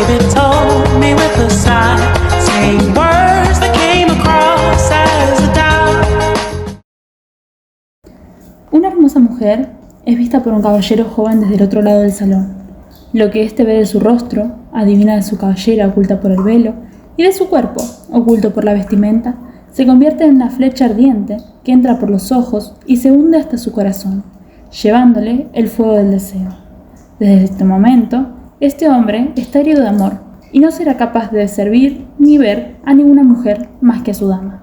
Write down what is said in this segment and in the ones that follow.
baby told me with a sigh, saying words that came across as a doubt. Una hermosa mujer es vista por un caballero joven desde el otro lado del salón. Lo que éste ve de su rostro, adivina de su cabellera oculta por el velo, y de su cuerpo, oculto por la vestimenta, se convierte en una flecha ardiente que entra por los ojos y se hunde hasta su corazón, llevándole el fuego del deseo. Desde este momento, este hombre está herido de amor y no será capaz de servir ni ver a ninguna mujer más que a su dama.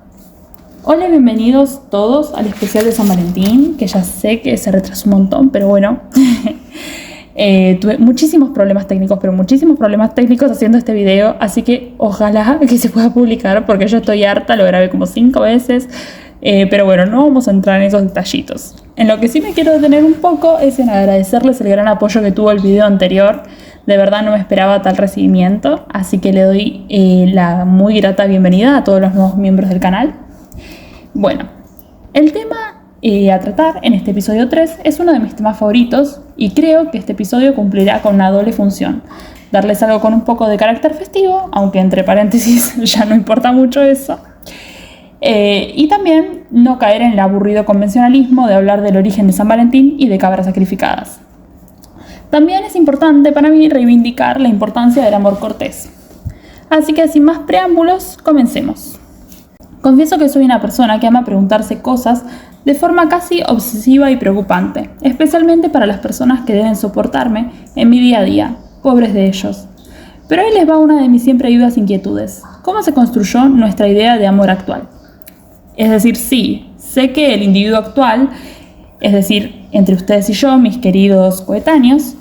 Hola y bienvenidos todos al especial de San Valentín, que ya sé que se retrasó un montón, pero bueno, tuve muchísimos problemas técnicos haciendo este video, así que ojalá que se pueda publicar porque yo estoy harta, lo grabé como 5 veces, pero bueno, no vamos a entrar en esos detallitos. En lo que sí me quiero detener un poco es en agradecerles el gran apoyo que tuvo el video anterior. De verdad no me esperaba tal recibimiento, así que le doy la muy grata bienvenida a todos los nuevos miembros del canal. Bueno, el tema a tratar en este episodio 3 es uno de mis temas favoritos y creo que este episodio cumplirá con una doble función: darles algo con un poco de carácter festivo, aunque entre paréntesis ya no importa mucho eso, y también no caer en el aburrido convencionalismo de hablar del origen de San Valentín y de cabras sacrificadas. También es importante para mí reivindicar la importancia del amor cortés. Así que sin más preámbulos, comencemos. Confieso que soy una persona que ama preguntarse cosas de forma casi obsesiva y preocupante, especialmente para las personas que deben soportarme en mi día a día, pobres de ellos. Pero ahí les va una de mis siempre vivas inquietudes: ¿cómo se construyó nuestra idea de amor actual? Es decir, sí, sé que el individuo actual, es decir, entre ustedes y yo, mis queridos coetáneos,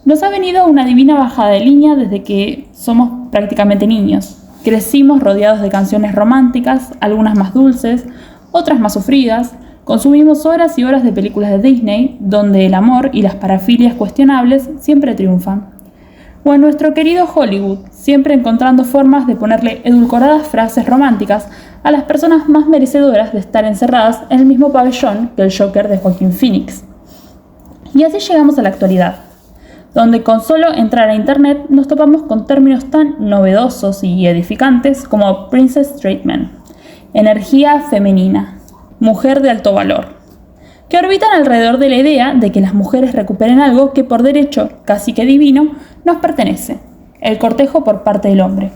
nos ha venido una divina bajada de línea desde que somos prácticamente niños. Crecimos rodeados de canciones románticas, algunas más dulces, otras más sufridas. Consumimos horas y horas de películas de Disney, donde el amor y las parafilias cuestionables siempre triunfan. O en nuestro querido Hollywood, siempre encontrando formas de ponerle edulcoradas frases románticas a las personas más merecedoras de estar encerradas en el mismo pabellón que el Joker de Joaquin Phoenix. Y así llegamos a la actualidad, donde con solo entrar a internet nos topamos con términos tan novedosos y edificantes como Princess Treatment, energía femenina, mujer de alto valor, que orbitan alrededor de la idea de que las mujeres recuperen algo que por derecho casi que divino nos pertenece: el cortejo por parte del hombre.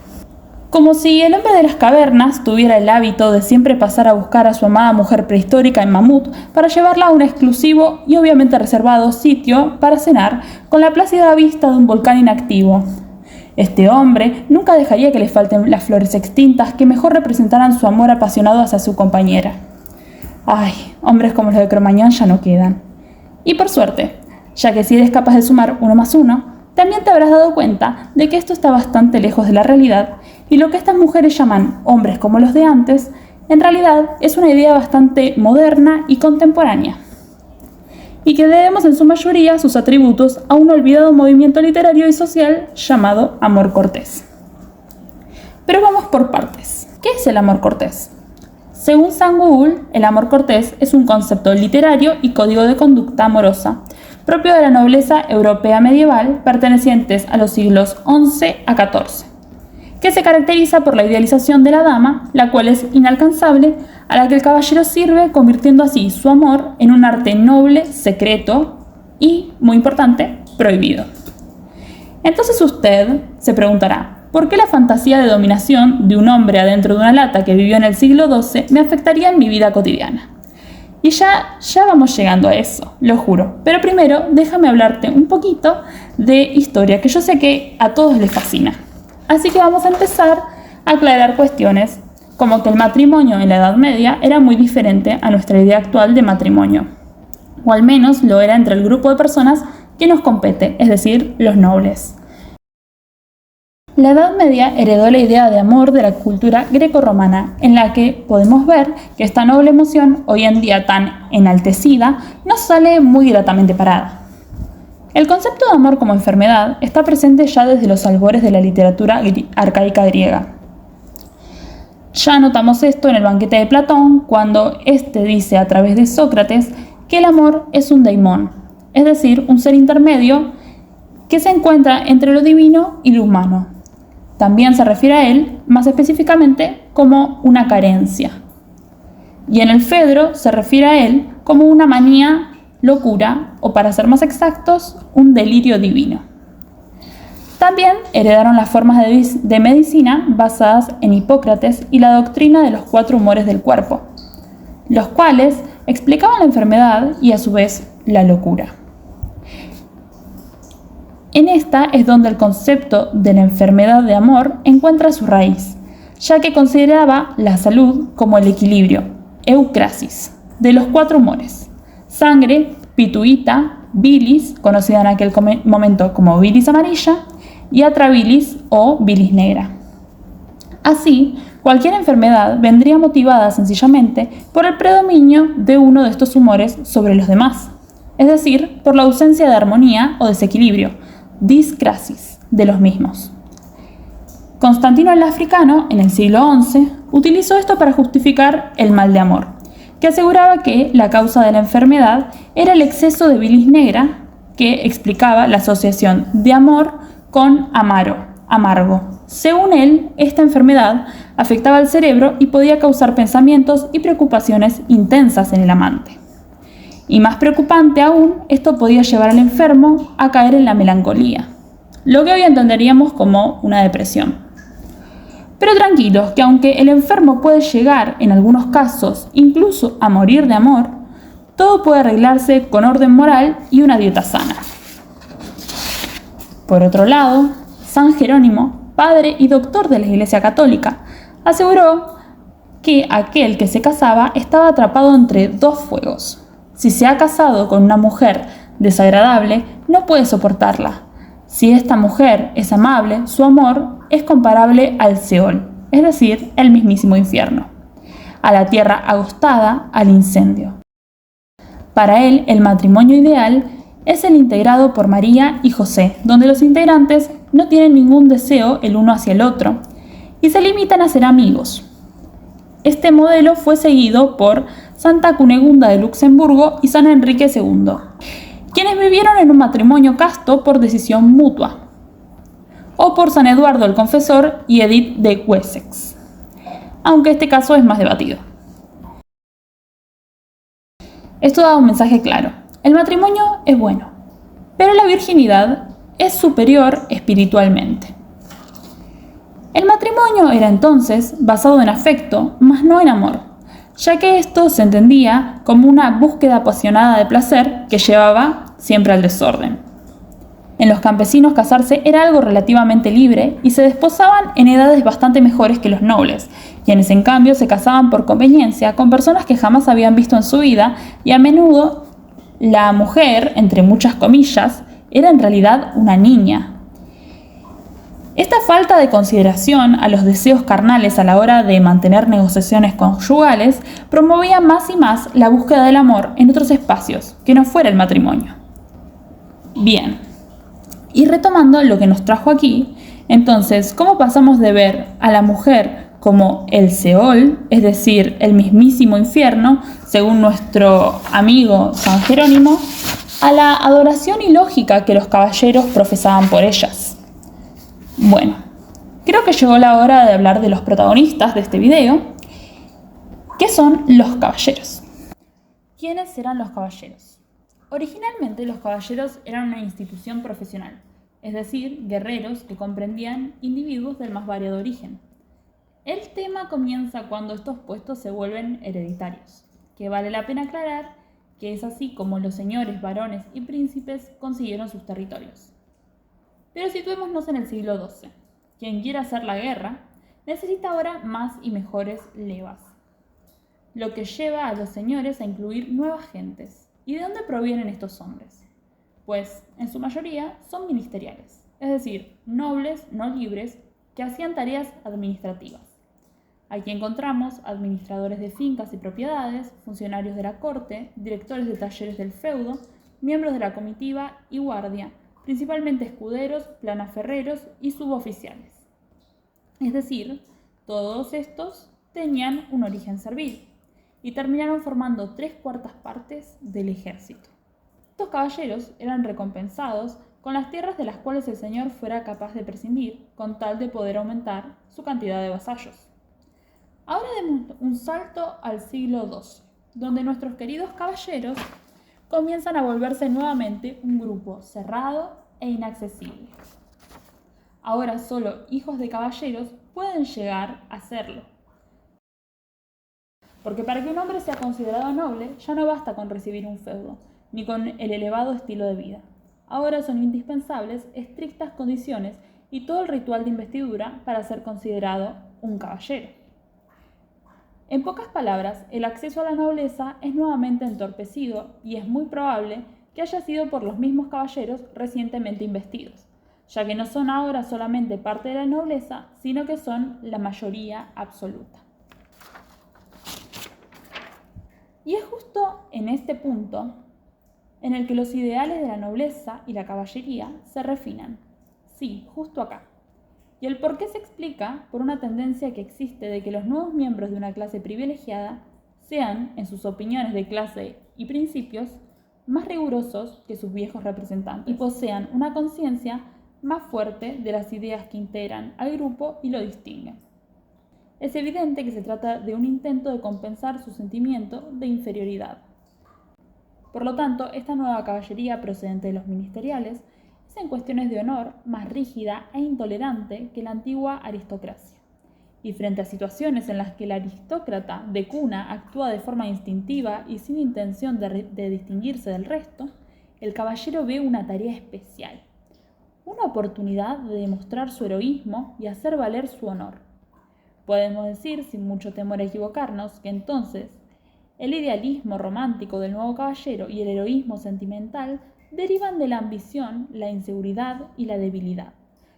Como si el hombre de las cavernas tuviera el hábito de siempre pasar a buscar a su amada mujer prehistórica en mamut para llevarla a un exclusivo y obviamente reservado sitio para cenar con la plácida vista de un volcán inactivo. Este hombre nunca dejaría que le falten las flores extintas que mejor representaran su amor apasionado hacia su compañera. Ay, hombres como los de Cromañón ya no quedan. Y por suerte, ya que si eres capaz de sumar 1 más 1, también te habrás dado cuenta de que esto está bastante lejos de la realidad y lo que estas mujeres llaman hombres como los de antes, en realidad es una idea bastante moderna y contemporánea, y que debemos en su mayoría sus atributos a un olvidado movimiento literario y social llamado amor cortés. Pero vamos por partes. ¿Qué es el amor cortés? Según San Google, el amor cortés es un concepto literario y código de conducta amorosa propio de la nobleza europea medieval pertenecientes a los siglos XI a XIV, que se caracteriza por la idealización de la dama, la cual es inalcanzable, a la que el caballero sirve, convirtiendo así su amor en un arte noble, secreto y, muy importante, prohibido. Entonces usted se preguntará: ¿por qué la fantasía de dominación de un hombre adentro de una lata que vivió en el siglo XII me afectaría en mi vida cotidiana? Y ya vamos llegando a eso, lo juro. Pero primero, déjame hablarte un poquito de historia, que yo sé que a todos les fascina. Así que vamos a empezar a aclarar cuestiones, como que el matrimonio en la Edad Media era muy diferente a nuestra idea actual de matrimonio. O al menos lo era entre el grupo de personas que nos compete, es decir, los nobles. La Edad Media heredó la idea de amor de la cultura greco-romana, en la que podemos ver que esta noble emoción, hoy en día tan enaltecida, nos sale muy gratamente parada. El concepto de amor como enfermedad está presente ya desde los albores de la literatura arcaica griega. Ya notamos esto en el banquete de Platón, cuando éste dice a través de Sócrates que el amor es un daimón, es decir, un ser intermedio que se encuentra entre lo divino y lo humano, también se refiere a él, más específicamente, como una carencia. Y en el Fedro se refiere a él como una manía, locura, o para ser más exactos, un delirio divino. También heredaron las formas de medicina basadas en Hipócrates y la doctrina de los 4 humores del cuerpo, los cuales explicaban la enfermedad y a su vez la locura. En esta es donde el concepto de la enfermedad de amor encuentra su raíz, ya que consideraba la salud como el equilibrio, eucrasis, de los 4 humores: sangre, pituita, bilis, conocida en aquel momento como bilis amarilla, y atrabilis o bilis negra. Así, cualquier enfermedad vendría motivada sencillamente por el predominio de uno de estos humores sobre los demás, es decir, por la ausencia de armonía o desequilibrio, discrasis, de los mismos. Constantino el Africano, en el siglo XI, utilizó esto para justificar el mal de amor, que aseguraba que la causa de la enfermedad era el exceso de bilis negra, que explicaba la asociación de amor con amaro, amargo. Según él, esta enfermedad afectaba al cerebro y podía causar pensamientos y preocupaciones intensas en el amante. Y más preocupante aún, esto podía llevar al enfermo a caer en la melancolía, lo que hoy entenderíamos como una depresión. Pero tranquilos, que aunque el enfermo puede llegar, en algunos casos, incluso a morir de amor, todo puede arreglarse con orden moral y una dieta sana. Por otro lado, San Jerónimo, padre y doctor de la Iglesia Católica, aseguró que aquel que se casaba estaba atrapado entre 2 fuegos. Si se ha casado con una mujer desagradable, no puede soportarla. Si esta mujer es amable, su amor es comparable al Seol, es decir, el mismísimo infierno, a la tierra agostada, al incendio. Para él, el matrimonio ideal es el integrado por María y José, donde los integrantes no tienen ningún deseo el uno hacia el otro y se limitan a ser amigos. Este modelo fue seguido por Santa Cunegunda de Luxemburgo y San Enrique II, quienes vivieron en un matrimonio casto por decisión mutua, o por San Eduardo el Confesor y Edith de Wessex, aunque este caso es más debatido. Esto da un mensaje claro: el matrimonio es bueno, pero la virginidad es superior espiritualmente. El matrimonio era entonces basado en afecto, mas no en amor, ya que esto se entendía como una búsqueda apasionada de placer que llevaba siempre al desorden. En los campesinos casarse era algo relativamente libre y se desposaban en edades bastante mejores que los nobles, quienes en cambio se casaban por conveniencia con personas que jamás habían visto en su vida, y a menudo la mujer, entre muchas comillas, era en realidad una niña. Esta falta de consideración a los deseos carnales a la hora de mantener negociaciones conyugales promovía más y más la búsqueda del amor en otros espacios que no fuera el matrimonio. Bien, y retomando lo que nos trajo aquí, entonces, ¿cómo pasamos de ver a la mujer como el Seol, es decir, el mismísimo infierno, según nuestro amigo San Jerónimo, a la adoración ilógica que los caballeros profesaban por ellas? Bueno, creo que llegó la hora de hablar de los protagonistas de este video, que son los caballeros. ¿Quiénes eran los caballeros? Originalmente los caballeros eran una institución profesional, es decir, guerreros que comprendían individuos del más variado origen. El tema comienza cuando estos puestos se vuelven hereditarios, que vale la pena aclarar que es así como los señores, varones y príncipes consiguieron sus territorios. Pero situémonos en el siglo XII. Quien quiera hacer la guerra necesita ahora más y mejores levas, lo que lleva a los señores a incluir nuevas gentes. ¿Y de dónde provienen estos hombres? Pues, en su mayoría, son ministeriales, es decir, nobles no libres que hacían tareas administrativas. Aquí encontramos administradores de fincas y propiedades, funcionarios de la corte, directores de talleres del feudo, miembros de la comitiva y guardia, principalmente escuderos, planaferreros y suboficiales. Es decir, todos estos tenían un origen servil y terminaron formando 3/4 partes del ejército. Estos caballeros eran recompensados con las tierras de las cuales el señor fuera capaz de prescindir con tal de poder aumentar su cantidad de vasallos. Ahora demos un salto al siglo XII, donde nuestros queridos caballeros comienzan a volverse nuevamente un grupo cerrado e inaccesible. Ahora solo hijos de caballeros pueden llegar a serlo. Porque para que un hombre sea considerado noble, ya no basta con recibir un feudo, ni con el elevado estilo de vida. Ahora son indispensables estrictas condiciones y todo el ritual de investidura para ser considerado un caballero. En pocas palabras, el acceso a la nobleza es nuevamente entorpecido y es muy probable que haya sido por los mismos caballeros recientemente investidos, ya que no son ahora solamente parte de la nobleza, sino que son la mayoría absoluta. Y es justo en este punto en el que los ideales de la nobleza y la caballería se refinan. Sí, justo acá. Y el por qué se explica por una tendencia que existe de que los nuevos miembros de una clase privilegiada sean, en sus opiniones de clase y principios, más rigurosos que sus viejos representantes y posean una conciencia más fuerte de las ideas que integran al grupo y lo distinguen. Es evidente que se trata de un intento de compensar su sentimiento de inferioridad. Por lo tanto, esta nueva caballería procedente de los ministeriales es en cuestiones de honor más rígida e intolerante que la antigua aristocracia. Y frente a situaciones en las que el aristócrata de cuna actúa de forma instintiva y sin intención de distinguirse del resto, el caballero ve una tarea especial, una oportunidad de demostrar su heroísmo y hacer valer su honor. Podemos decir, sin mucho temor a equivocarnos, que entonces el idealismo romántico del nuevo caballero y el heroísmo sentimental derivan de la ambición, la inseguridad y la debilidad,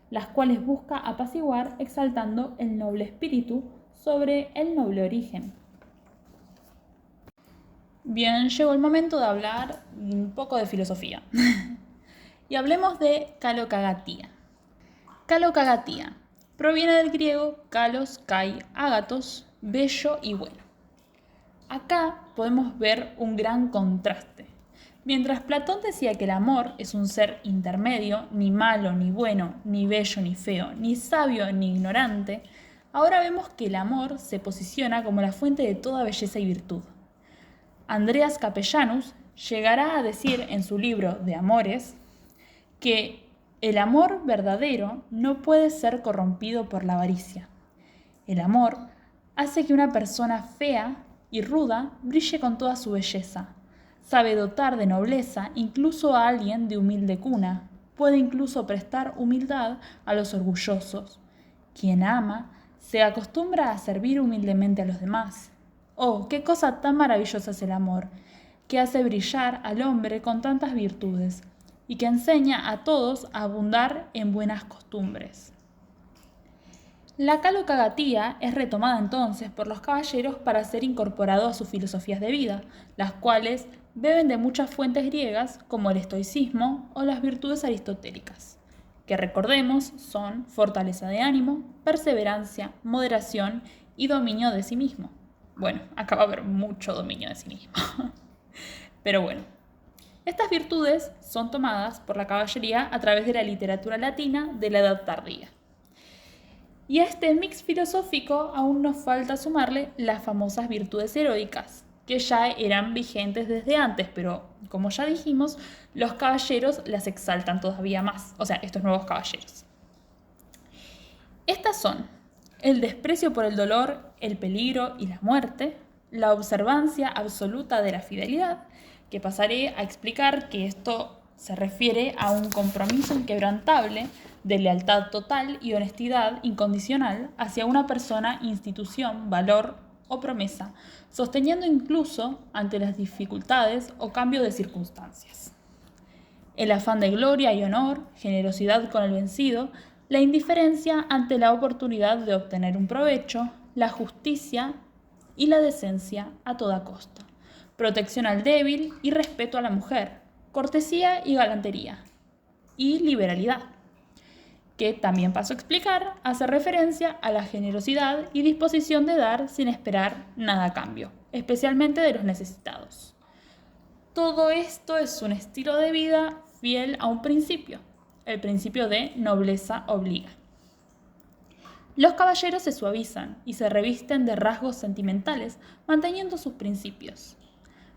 las cuales busca apaciguar exaltando el noble espíritu sobre el noble origen. Bien, llegó el momento de hablar un poco de filosofía. Y hablemos de kalokagatia. Kalokagatia proviene del griego kalos, kai, agatos, bello y bueno. Acá podemos ver un gran contraste. Mientras Platón decía que el amor es un ser intermedio, ni malo ni bueno, ni bello ni feo, ni sabio ni ignorante, ahora vemos que el amor se posiciona como la fuente de toda belleza y virtud. Andreas Capellanus llegará a decir en su libro de Amores que el amor verdadero no puede ser corrompido por la avaricia. El amor hace que una persona fea y ruda brille con toda su belleza. Sabe dotar de nobleza incluso a alguien de humilde cuna. Puede incluso prestar humildad a los orgullosos. Quien ama se acostumbra a servir humildemente a los demás. Oh, qué cosa tan maravillosa es el amor, que hace brillar al hombre con tantas virtudes y que enseña a todos a abundar en buenas costumbres. La kalokagatia es retomada entonces por los caballeros para ser incorporado a sus filosofías de vida, las cuales beben de muchas fuentes griegas como el estoicismo o las virtudes aristotélicas, que recordemos son fortaleza de ánimo, perseverancia, moderación y dominio de sí mismo. Bueno, acá va a haber mucho dominio de sí mismo. Pero bueno, estas virtudes son tomadas por la caballería a través de la literatura latina de la Edad Tardía. Y a este mix filosófico aún nos falta sumarle las famosas virtudes heroicas, que ya eran vigentes desde antes, pero como ya dijimos, los caballeros las exaltan todavía más, o sea, estos nuevos caballeros. Estas son el desprecio por el dolor, el peligro y la muerte, la observancia absoluta de la fidelidad, que pasaré a explicar que esto se refiere a un compromiso inquebrantable de lealtad total y honestidad incondicional hacia una persona, institución, valor o promesa, sosteniendo incluso ante las dificultades o cambio de circunstancias. El afán de gloria y honor, generosidad con el vencido, la indiferencia ante la oportunidad de obtener un provecho, la justicia y la decencia a toda costa, protección al débil y respeto a la mujer, cortesía y galantería, y liberalidad, que también paso a explicar, hace referencia a la generosidad y disposición de dar sin esperar nada a cambio, especialmente de los necesitados. Todo esto es un estilo de vida fiel a un principio, el principio de nobleza obliga. Los caballeros se suavizan y se revisten de rasgos sentimentales, manteniendo sus principios.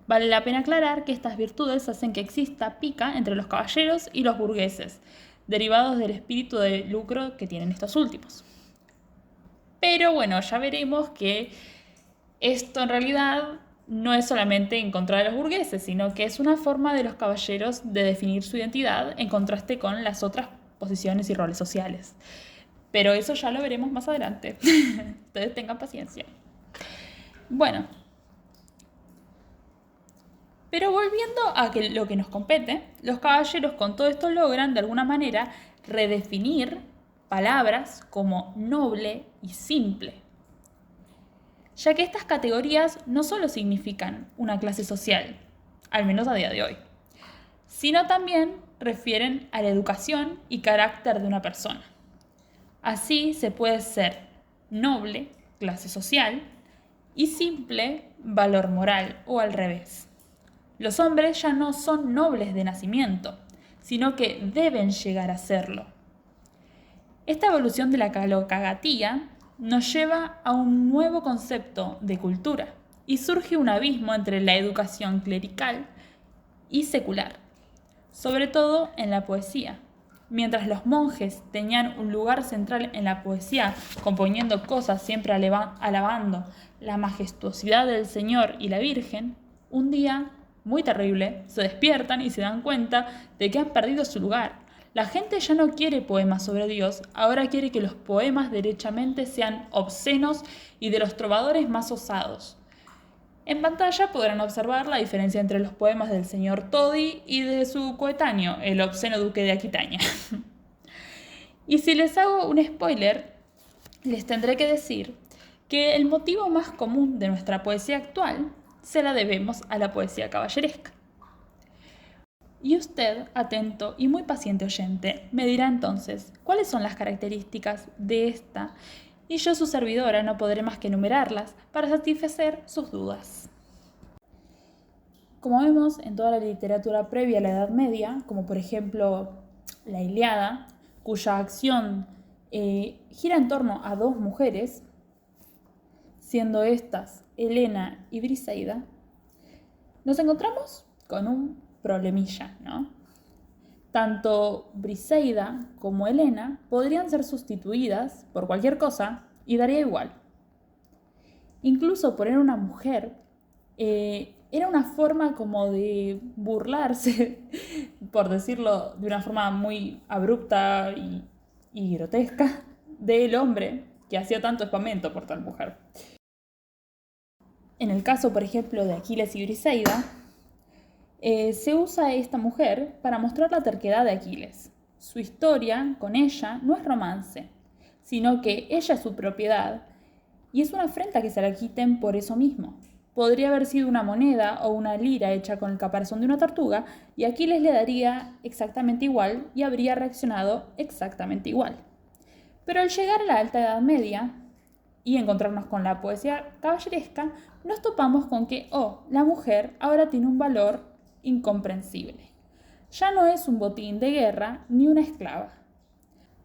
Vale la pena aclarar que estas virtudes hacen que exista pica entre los caballeros y los burgueses, derivados del espíritu de lucro que tienen estos últimos. Pero bueno, ya veremos que esto en realidad no es solamente en contra de los burgueses, sino que es una forma de los caballeros de definir su identidad en contraste con las otras posiciones y roles sociales. Pero eso ya lo veremos más adelante. Ustedes tengan paciencia. Bueno, pero volviendo a lo que nos compete, los caballeros con todo esto logran de alguna manera redefinir palabras como noble y simple, ya que estas categorías no solo significan una clase social, al menos a día de hoy, sino también refieren a la educación y carácter de una persona. Así se puede ser noble, clase social, y simple, valor moral, o al revés. Los hombres ya no son nobles de nacimiento, sino que deben llegar a serlo. Esta evolución de la calocagatía nos lleva a un nuevo concepto de cultura y surge un abismo entre la educación clerical y secular, sobre todo en la poesía. Mientras los monjes tenían un lugar central en la poesía, componiendo cosas siempre alabando la majestuosidad del Señor y la Virgen, un día, muy terrible, se despiertan y se dan cuenta de que han perdido su lugar. La gente ya no quiere poemas sobre Dios, ahora quiere que los poemas derechamente sean obscenos y de los trovadores más osados. En pantalla podrán observar la diferencia entre los poemas del señor Todi y de su coetáneo, el obsceno duque de Aquitania. Y si les hago un spoiler, les tendré que decir que el motivo más común de nuestra poesía actual se la debemos a la poesía caballeresca. Y usted, atento y muy paciente oyente, me dirá entonces cuáles son las características de esta, y yo, su servidora, no podré más que enumerarlas para satisfacer sus dudas. Como vemos en toda la literatura previa a la Edad Media, como por ejemplo la Ilíada, cuya acción gira en torno a dos mujeres, siendo estas Helena y Briseida, nos encontramos con un problemilla, ¿no? Tanto Briseida como Helena podrían ser sustituidas por cualquier cosa y daría igual. Incluso poner una mujer era una forma como de burlarse, por decirlo de una forma muy abrupta y grotesca, del hombre que hacía tanto espamento por tal mujer. En el caso, por ejemplo, de Aquiles y Briseida, se usa esta mujer para mostrar la terquedad de Aquiles. Su historia con ella no es romance, sino que ella es su propiedad y es una afrenta que se la quiten por eso mismo. Podría haber sido una moneda o una lira hecha con el caparazón de una tortuga y Aquiles le daría exactamente igual y habría reaccionado exactamente igual. Pero al llegar a la Alta Edad Media y encontrarnos con la poesía caballeresca, nos topamos con que, la mujer ahora tiene un valor incomprensible. Ya no es un botín de guerra ni una esclava.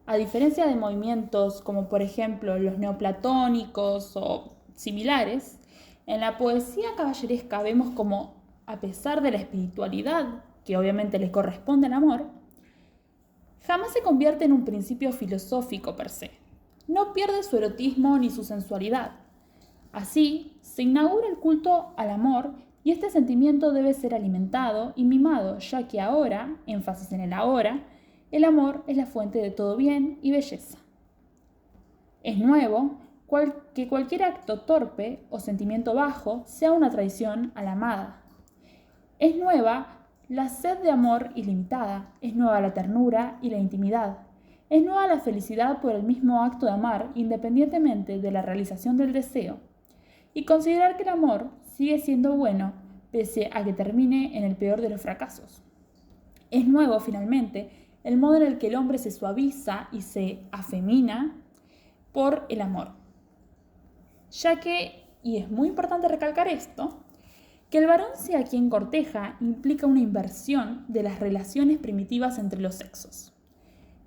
A diferencia de movimientos como por ejemplo los neoplatónicos o similares, en la poesía caballeresca vemos como, a pesar de la espiritualidad que obviamente le corresponde al amor, jamás se convierte en un principio filosófico per se. No pierde su erotismo ni su sensualidad. Así, se inaugura el culto al amor y este sentimiento debe ser alimentado y mimado, ya que ahora, énfasis en el ahora, el amor es la fuente de todo bien y belleza. Es nuevo que cualquier acto torpe o sentimiento bajo sea una traición a la amada. Es nueva la sed de amor ilimitada, es nueva la ternura y la intimidad. Es nueva la felicidad por el mismo acto de amar, independientemente de la realización del deseo. Y considerar que el amor sigue siendo bueno, pese a que termine en el peor de los fracasos. Es nuevo, finalmente, el modo en el que el hombre se suaviza y se afemina por el amor. Ya que, y es muy importante recalcar esto, Que el varón sea quien corteja implica una inversión de las relaciones primitivas entre los sexos.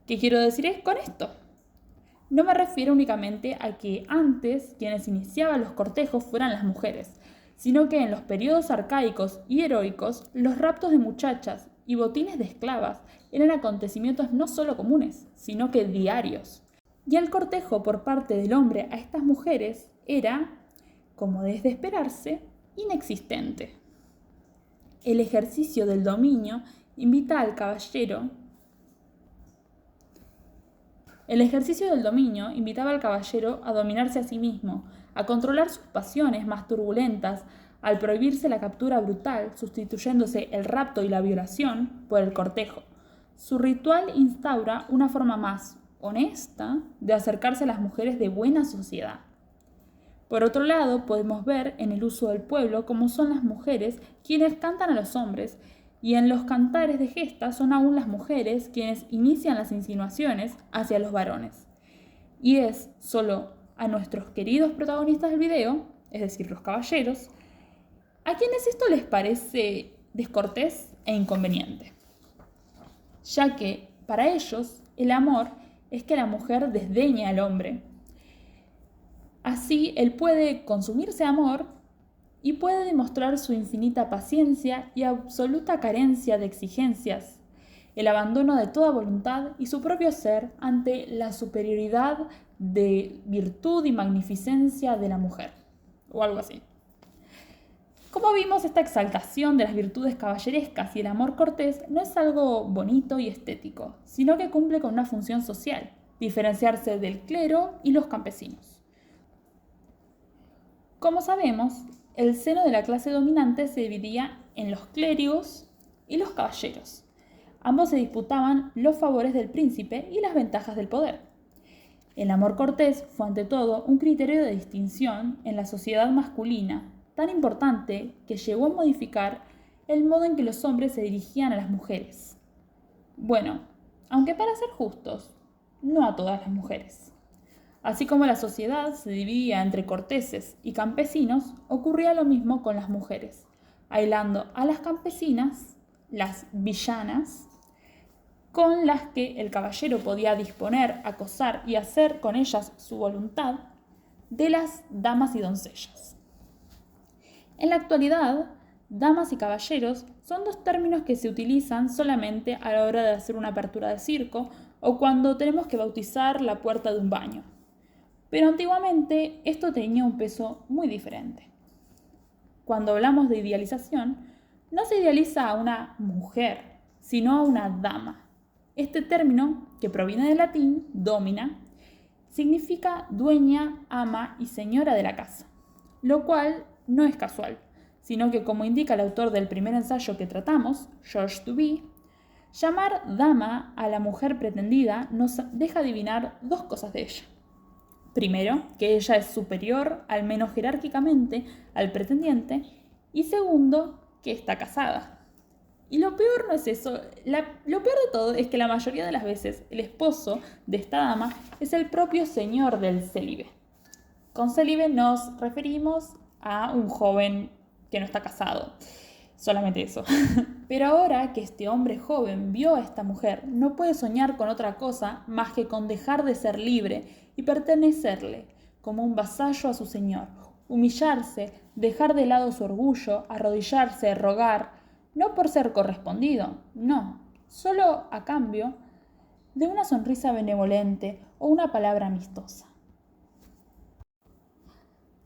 ¿Qué quiero decir con esto? No me refiero únicamente a que antes quienes iniciaban los cortejos fueran las mujeres, sino que en los periodos arcaicos y heroicos los raptos de muchachas y botines de esclavas eran acontecimientos no solo comunes, sino que diarios. Y el cortejo por parte del hombre a estas mujeres era, como es de esperarse, inexistente. El ejercicio del dominio invita al caballero. El ejercicio del dominio invitaba al caballero a dominarse a sí mismo, a controlar sus pasiones más turbulentas, al prohibirse la captura brutal, sustituyéndose el rapto y la violación por el cortejo. Su ritual instaura una forma más honesta de acercarse a las mujeres de buena sociedad. Por otro lado, podemos ver en el uso del pueblo cómo son las mujeres quienes cantan a los hombres, y en los cantares de gesta son aún las mujeres quienes inician las insinuaciones hacia los varones. Y es solo a nuestros queridos protagonistas del video, es decir, los caballeros, a quienes esto les parece descortés e inconveniente, ya que para ellos el amor es que la mujer desdeñe al hombre. Así él puede consumirse amor y puede demostrar su infinita paciencia y absoluta carencia de exigencias, el abandono de toda voluntad y su propio ser ante la superioridad de virtud y magnificencia de la mujer, o algo así. Como vimos, esta exaltación de las virtudes caballerescas y el amor cortés no es algo bonito y estético, sino que cumple con una función social, diferenciarse del clero y los campesinos. Como sabemos, el seno de la clase dominante se dividía en los clérigos y los caballeros. Ambos se disputaban los favores del príncipe y las ventajas del poder. El amor cortés fue ante todo un criterio de distinción en la sociedad masculina, tan importante que llegó a modificar el modo en que los hombres se dirigían a las mujeres. Bueno, aunque para ser justos, no a todas las mujeres. Así como la sociedad se dividía entre corteses y campesinos, ocurría lo mismo con las mujeres, aislando a las campesinas, las villanas, con las que el caballero podía disponer, acosar y hacer con ellas su voluntad, de las damas y doncellas. En la actualidad, damas y caballeros son dos términos que se utilizan solamente a la hora de hacer una apertura de circo o cuando tenemos que bautizar la puerta de un baño. Pero antiguamente esto tenía un peso muy diferente. Cuando hablamos de idealización, no se idealiza a una mujer, sino a una dama. Este término, que proviene del latín domina, significa dueña, ama y señora de la casa, lo cual no es casual, sino que, como indica el autor del primer ensayo que tratamos, George Duby, llamar dama a la mujer pretendida nos deja adivinar dos cosas de ella. Primero, que ella es superior, al menos jerárquicamente, al pretendiente, y segundo, que está casada. Y lo peor no es eso, lo peor de todo es que la mayoría de las veces el esposo de esta dama es el propio señor del célibe. Con célibe nos referimos a un joven que no está casado, solamente eso. Pero ahora que este hombre joven vio a esta mujer, no puede soñar con otra cosa más que con dejar de ser libre y pertenecerle como un vasallo a su señor, humillarse, dejar de lado su orgullo, arrodillarse, rogar, no por ser correspondido, no, solo a cambio de una sonrisa benevolente o una palabra amistosa.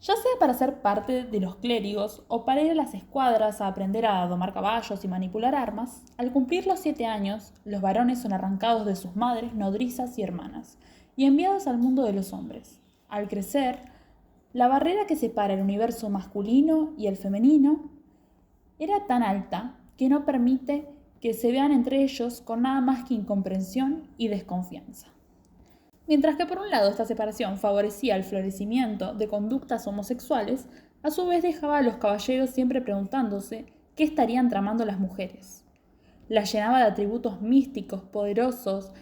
Ya sea para ser parte de los clérigos o para ir a las escuadras a aprender a domar caballos y manipular armas, al cumplir los 7 años, los varones son arrancados de sus madres, nodrizas y hermanas y enviados al mundo de los hombres. Al crecer, la barrera que separa el universo masculino y el femenino era tan alta que no permite que se vean entre ellos con nada más que incomprensión y desconfianza. Mientras que por un lado esta separación favorecía el florecimiento de conductas homosexuales, a su vez dejaba a los caballeros siempre preguntándose qué estarían tramando las mujeres. Las llenaba de atributos místicos, poderosos,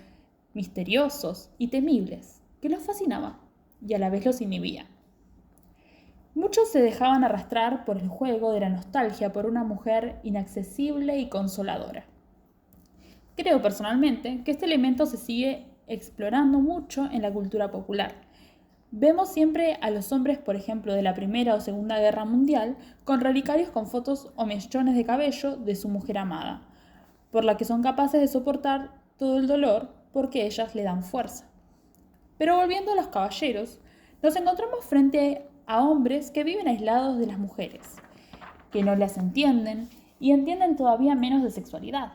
misteriosos y temibles, que los fascinaba y a la vez los inhibía. Muchos se dejaban arrastrar por el juego de la nostalgia por una mujer inaccesible y consoladora. Creo personalmente que este elemento se sigue explorando mucho en la cultura popular. Vemos siempre a los hombres, por ejemplo, de la Primera o Segunda Guerra Mundial, con relicarios con fotos o mechones de cabello de su mujer amada, por la que son capaces de soportar todo el dolor porque ellas le dan fuerza. Pero volviendo a los caballeros, nos encontramos frente a hombres que viven aislados de las mujeres, que no las entienden y entienden todavía menos de sexualidad.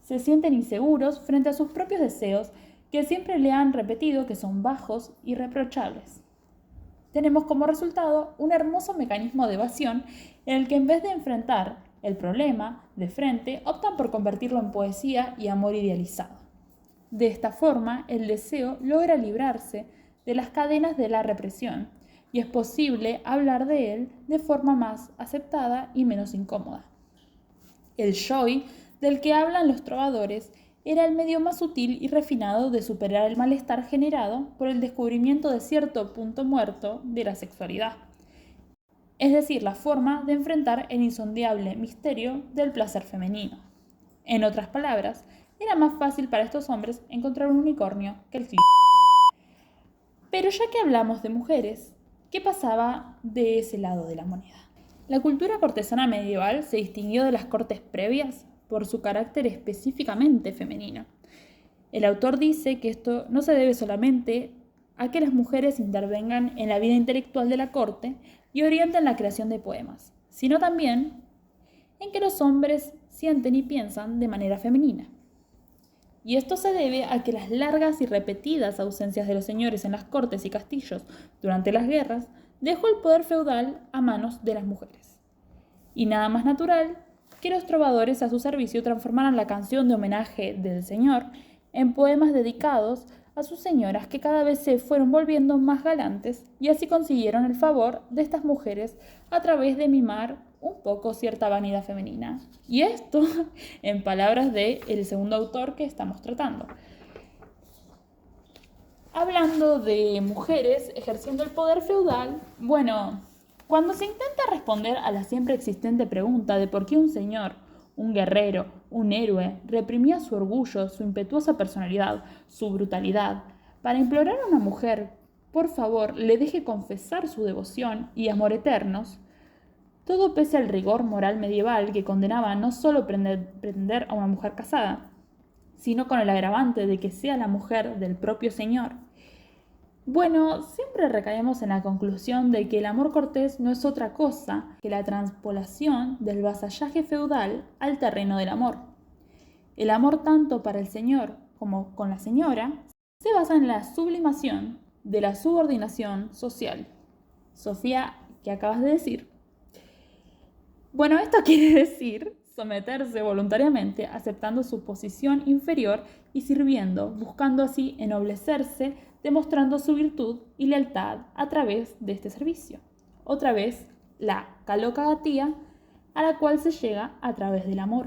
Se sienten inseguros frente a sus propios deseos que siempre le han repetido que son bajos y reprochables. Tenemos como resultado un hermoso mecanismo de evasión en el que en vez de enfrentar el problema de frente, optan por convertirlo en poesía y amor idealizado. De esta forma, el deseo logra librarse de las cadenas de la represión y es posible hablar de él de forma más aceptada y menos incómoda. El joy del que hablan los trovadores era el medio más sutil y refinado de superar el malestar generado por el descubrimiento de cierto punto muerto de la sexualidad, es decir, la forma de enfrentar el insondable misterio del placer femenino. En otras palabras, era más fácil para estos hombres encontrar un unicornio que el clítoris. Pero ya que hablamos de mujeres, ¿qué pasaba de ese lado de la moneda? La cultura cortesana medieval se distinguió de las cortes previas por su carácter específicamente femenino. El autor dice que esto no se debe solamente a que las mujeres intervengan en la vida intelectual de la corte y orienten la creación de poemas, sino también en que los hombres sienten y piensan de manera femenina. Y esto se debe a que las largas y repetidas ausencias de los señores en las cortes y castillos durante las guerras dejó el poder feudal a manos de las mujeres. Y nada más natural que los trovadores a su servicio transformaran la canción de homenaje del señor en poemas dedicados a sus señoras que cada vez se fueron volviendo más galantes y así consiguieron el favor de estas mujeres a través de mimar un poco cierta vanidad femenina. Y esto en palabras del segundo autor que estamos tratando. Hablando de mujeres ejerciendo el poder feudal, bueno, cuando se intenta responder a la siempre existente pregunta de por qué un señor, un guerrero, un héroe, reprimía su orgullo, su impetuosa personalidad, su brutalidad, para implorar a una mujer, por favor, le deje confesar su devoción y amor eternos, todo pese al rigor moral medieval que condenaba no solo prender a una mujer casada, sino con el agravante de que sea la mujer del propio señor. Bueno, siempre recaemos en la conclusión de que el amor cortés no es otra cosa que la transpolación del vasallaje feudal al terreno del amor. El amor tanto para el señor como con la señora se basa en la sublimación de la subordinación social. Sofía, ¿qué acabas de decir? Bueno, esto quiere decir someterse voluntariamente, aceptando su posición inferior y sirviendo, buscando así ennoblecerse, demostrando su virtud y lealtad a través de este servicio. Otra vez, la calocagatía a la cual se llega a través del amor.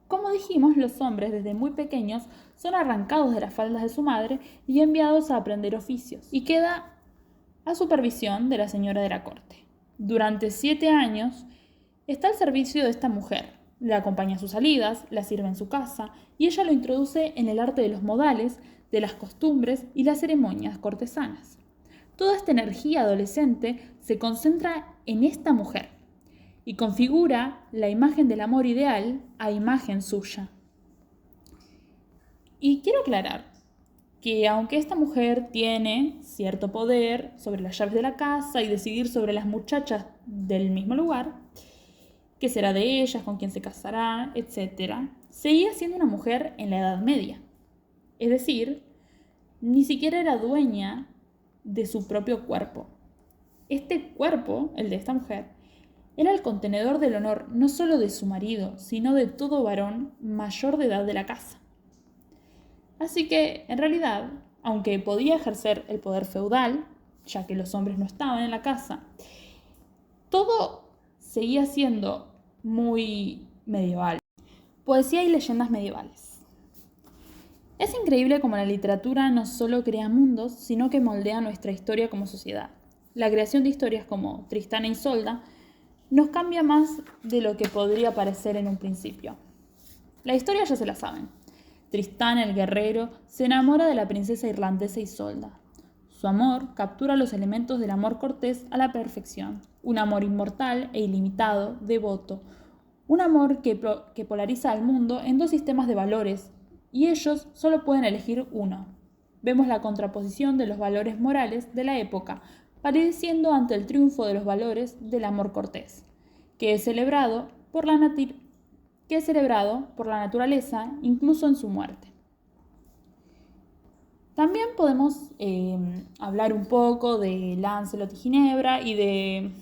Como dijimos, los hombres desde muy pequeños son arrancados de las faldas de su madre y enviados a aprender oficios, y queda a supervisión de la señora de la corte. Durante 7 años está al servicio de esta mujer. Le acompaña a sus salidas, la sirve en su casa y ella lo introduce en el arte de los modales, de las costumbres y las ceremonias cortesanas. Toda esta energía adolescente se concentra en esta mujer y configura la imagen del amor ideal a imagen suya. Y quiero aclarar que aunque esta mujer tiene cierto poder sobre las llaves de la casa y decidir sobre las muchachas del mismo lugar, qué será de ellas, con quién se casará, etc., seguía siendo una mujer en la Edad Media. Es decir, ni siquiera era dueña de su propio cuerpo. Este cuerpo, el de esta mujer, era el contenedor del honor no solo de su marido, sino de todo varón mayor de edad de la casa. Así que, en realidad, aunque podía ejercer el poder feudal, ya que los hombres no estaban en la casa, todo seguía siendo muy medieval. Poesía y leyendas medievales. Es increíble cómo la literatura no solo crea mundos, sino que moldea nuestra historia como sociedad. la creación de historias como Tristán e Isolda nos cambia más de lo que podría parecer en un principio. La historia ya se la saben. Tristán, el guerrero, se enamora de la princesa irlandesa Isolda. Su amor captura los elementos del amor cortés a la perfección. Un amor inmortal e ilimitado, devoto. Un amor que polariza al mundo en dos sistemas de valores, y ellos solo pueden elegir uno. Vemos la contraposición de los valores morales de la época, padeciendo ante el triunfo de los valores del amor cortés, que es celebrado por la naturaleza, incluso en su muerte. También podemos hablar un poco de Lancelot y Ginebra y de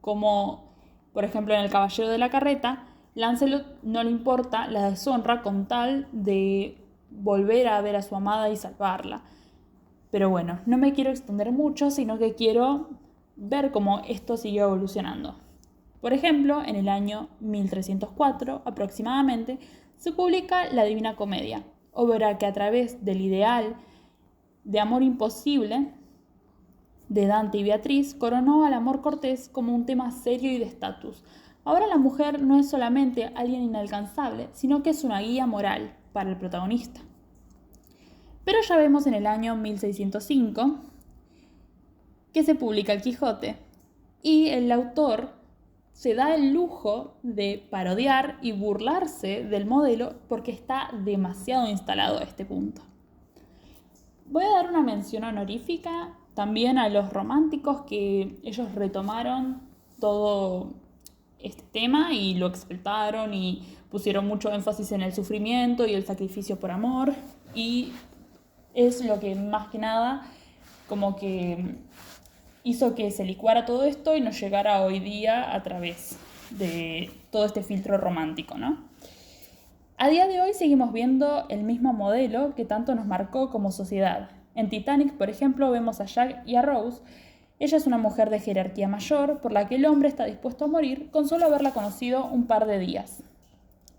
cómo, por ejemplo, en El Caballero de la Carreta, Lancelot no le importa la deshonra con tal de volver a ver a su amada y salvarla. Pero bueno, no me quiero extender mucho, sino que quiero ver cómo esto sigue evolucionando. Por ejemplo, en el año 1304 aproximadamente, se publica La Divina Comedia, obra que a través del ideal de amor imposible de Dante y Beatriz coronó al amor cortés como un tema serio y de estatus. Ahora la mujer no es solamente alguien inalcanzable, sino que es una guía moral para el protagonista. Pero ya vemos en el año 1605 que se publica El Quijote y el autor se da el lujo de parodiar y burlarse del modelo porque está demasiado instalado a este punto. Voy a dar una mención honorífica también a los románticos, que ellos retomaron todo este tema y lo explotaron y pusieron mucho énfasis en el sufrimiento y el sacrificio por amor, y es lo que más que nada como que hizo que se licuara todo esto y nos llegara hoy día a través de todo este filtro romántico, ¿no? A día de hoy seguimos viendo el mismo modelo que tanto nos marcó como sociedad. En Titanic, por ejemplo, vemos a Jack y a Rose. Ella es una mujer de jerarquía mayor por la que el hombre está dispuesto a morir con solo haberla conocido un par de días.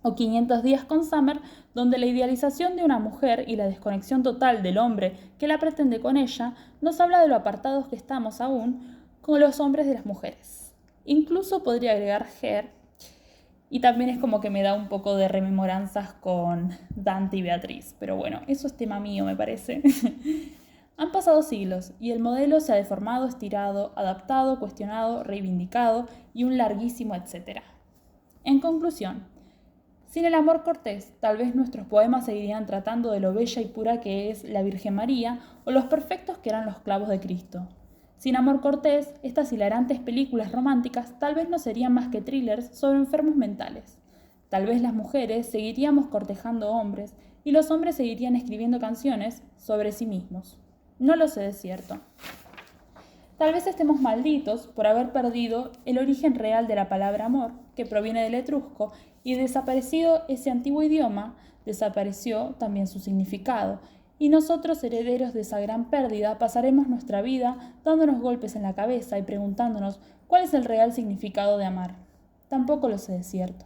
O 500 días con Summer, donde la idealización de una mujer y la desconexión total del hombre que la pretende con ella nos habla de lo apartados que estamos aún con los hombres de las mujeres. Incluso podría agregar Her, y también es como que me da un poco de rememoranzas con Dante y Beatriz. Pero bueno, eso es tema mío, me parece. Han pasado siglos y el modelo se ha deformado, estirado, adaptado, cuestionado, reivindicado y un larguísimo etcétera. En conclusión, sin el amor cortés, tal vez nuestros poemas seguirían tratando de lo bella y pura que es la Virgen María o los perfectos que eran los clavos de Cristo. Sin amor cortés, estas hilarantes películas románticas tal vez no serían más que thrillers sobre enfermos mentales. Tal vez las mujeres seguiríamos cortejando hombres y los hombres seguirían escribiendo canciones sobre sí mismos. No lo sé de cierto. Tal vez estemos malditos por haber perdido el origen real de la palabra amor, que proviene del etrusco, y desaparecido ese antiguo idioma, desapareció también su significado. Y nosotros, herederos de esa gran pérdida, pasaremos nuestra vida dándonos golpes en la cabeza y preguntándonos cuál es el real significado de amar. Tampoco lo sé de cierto.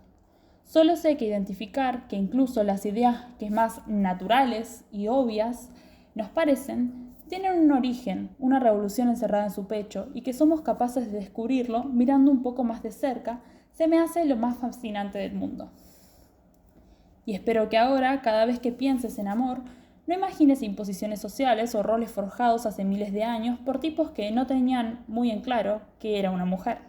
Solo sé que identificar que incluso las ideas que más naturales y obvias nos parecen, tienen un origen, una revolución encerrada en su pecho, y que somos capaces de descubrirlo mirando un poco más de cerca, se me hace lo más fascinante del mundo. Y espero que ahora, cada vez que pienses en amor, no imagines imposiciones sociales o roles forjados hace miles de años por tipos que no tenían muy en claro que era una mujer,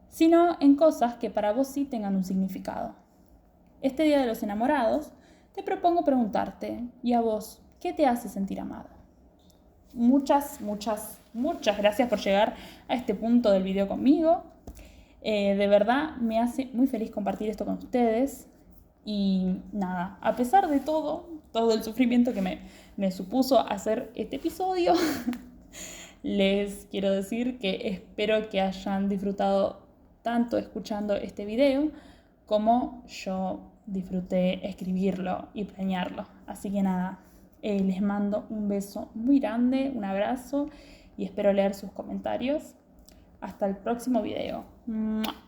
sino en cosas que para vos sí tengan un significado. Este Día de los Enamorados, te propongo preguntarte, ¿y a vos qué te hace sentir amado? Muchas gracias por llegar a este punto del video conmigo. De verdad me hace muy feliz compartir esto con ustedes. Y nada, a pesar de todo el sufrimiento que me supuso hacer este episodio, les quiero decir que espero que hayan disfrutado tanto escuchando este video como yo disfruté escribirlo y planearlo. Así que nada, les mando un beso muy grande, un abrazo y espero leer sus comentarios. Hasta el próximo video. ¡Mua!